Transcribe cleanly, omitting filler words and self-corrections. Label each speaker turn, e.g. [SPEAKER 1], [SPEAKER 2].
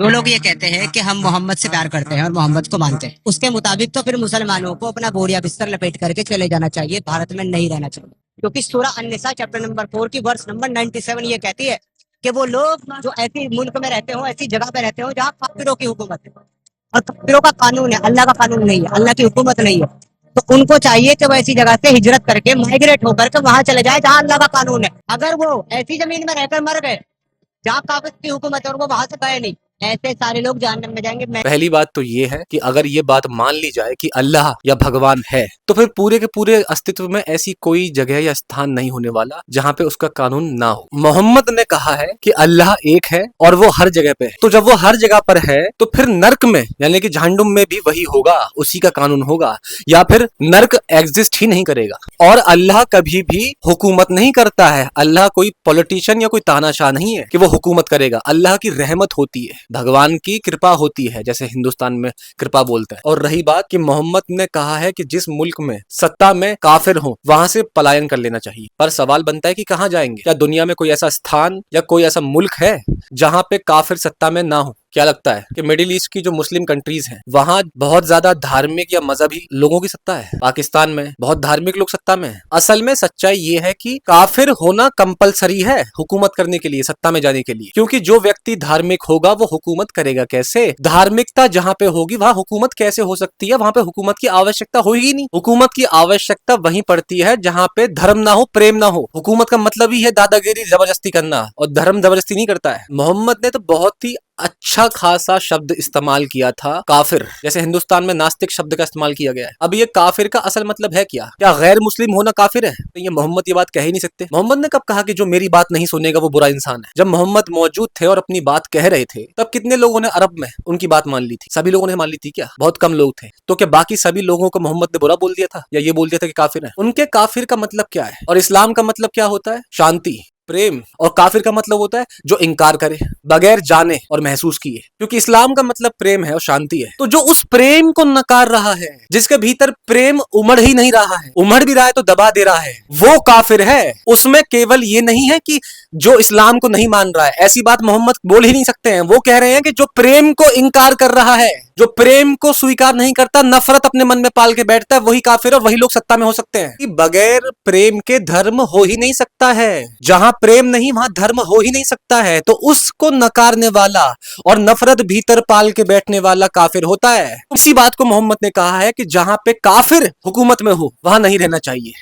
[SPEAKER 1] वो लोग ये कहते हैं कि हम मोहम्मद से प्यार करते हैं और मोहम्मद को मानते हैं। उसके मुताबिक तो फिर मुसलमानों को अपना बोरिया बिस्तर लपेट करके चले जाना चाहिए, भारत में नहीं रहना चाहिए। क्योंकि सूरा अन-निसा चैप्टर नंबर 4 की वर्स नंबर 97 ये कहती है कि वो लोग जो ऐसी मुल्क में रहते हो, ऐसी जगह पे रहते हो जहाँ काफिरों की हुकूमत है और काफिरों का कानून है, अल्लाह का कानून नहीं है, अल्लाह की हुकूमत नहीं है। तो उनको चाहिए कि वो ऐसी जगह से हिजरत करके माइग्रेट होकर के वहां चले जाए जहाँ अल्लाह का कानून है। अगर वो ऐसी जमीन में रहकर मर गए जहाँ काफिर की हुकूमत है और वो वहां से गए नहीं, ऐसे सारे लोग जहन्नम में जाएंगे।
[SPEAKER 2] पहली बात तो ये है कि अगर ये बात मान ली जाए कि अल्लाह या भगवान है, तो फिर पूरे के पूरे अस्तित्व में ऐसी कोई जगह या स्थान नहीं होने वाला जहाँ पे उसका कानून ना हो। मोहम्मद ने कहा है कि अल्लाह एक है और वो हर जगह पे है। तो जब वो हर जगह पर है तो फिर नर्क में यानी कि जहन्नुम में भी वही होगा, उसी का कानून होगा, या फिर नर्क एग्जिस्ट ही नहीं करेगा। और अल्लाह कभी भी हुकूमत नहीं करता है। अल्लाह कोई पॉलिटिशियन या कोई तानाशाह नहीं है कि वो हुकूमत करेगा। अल्लाह की रहमत होती है, भगवान की कृपा होती है, जैसे हिंदुस्तान में कृपा बोलते हैं। और रही बात कि मोहम्मद ने कहा है कि जिस मुल्क में सत्ता में काफिर हो वहां से पलायन कर लेना चाहिए। पर सवाल बनता है कि कहां जाएंगे? क्या दुनिया में कोई ऐसा स्थान या कोई ऐसा मुल्क है जहां पे काफिर सत्ता में ना हो? क्या लगता है कि मिडिल ईस्ट की जो मुस्लिम कंट्रीज हैं वहां बहुत ज्यादा धार्मिक या मजहबी लोगों की सत्ता है? पाकिस्तान में बहुत धार्मिक लोग सत्ता में हैं। असल में सच्चाई ये है कि काफिर होना कंपलसरी है हुकूमत करने के लिए, सत्ता में जाने के लिए। क्योंकि जो व्यक्ति धार्मिक होगा वो हुकूमत करेगा कैसे? धार्मिकता जहां पे होगी वहां हुकूमत कैसे हो सकती है? वहां पे हुकूमत की आवश्यकता होगी नहीं। हुकूमत की आवश्यकता वहीं पड़ती है जहां पे धर्म ना हो, प्रेम ना हो। हुकूमत का मतलब ही है दादागिरी, जबरदस्ती करना, और धर्म जबरदस्ती नहीं करता है। मोहम्मद ने तो बहुत ही अच्छा खासा शब्द इस्तेमाल किया था काफिर, जैसे हिंदुस्तान में नास्तिक शब्द का इस्तेमाल किया गया है। अब ये काफिर का असल मतलब है क्या? क्या गैर मुस्लिम होना काफिर है? तो ये मोहम्मद ये बात कह ही नहीं सकते। मोहम्मद ने कब कहा कि जो मेरी बात नहीं सुनेगा वो बुरा इंसान है? जब मोहम्मद मौजूद थे और अपनी बात कह रहे थे तब कितने लोगों ने अरब में उनकी बात मान ली थी? सभी लोगों ने मान ली थी क्या? बहुत कम लोग थे। तो क्या बाकी सभी लोगों को मोहम्मद ने बुरा बोल दिया था या ये बोल दिया था कि काफिर है? उनके काफिर का मतलब क्या है? और इस्लाम का मतलब क्या होता है? शांति, प्रेम। और काफिर का मतलब होता है जो इनकार करे बगैर जाने और महसूस किए। क्योंकि इस्लाम का मतलब प्रेम है और शांति है। तो जो उस प्रेम को नकार रहा है, जिसके भीतर प्रेम उमड़ ही नहीं रहा है, उमड़ भी रहा है तो दबा दे रहा है, वो काफिर है। उसमें केवल ये नहीं है कि जो इस्लाम को नहीं मान रहा है, ऐसी बात मोहम्मद बोल ही नहीं सकते हैं। वो कह रहे हैं कि जो प्रेम को इनकार कर रहा है, जो प्रेम को स्वीकार नहीं करता, नफरत अपने मन में पाल के बैठता है, वही काफिर और वही लोग सत्ता में हो सकते हैं। कि बगैर प्रेम के धर्म हो ही नहीं सकता है। जहां प्रेम नहीं वहां धर्म हो ही नहीं सकता है। तो उसको नकारने वाला और नफरत भीतर पाल के बैठने वाला काफिर होता है। इसी बात को मोहम्मद ने कहा है कि जहां पे काफिर हुकूमत में हो वहां नहीं रहना चाहिए।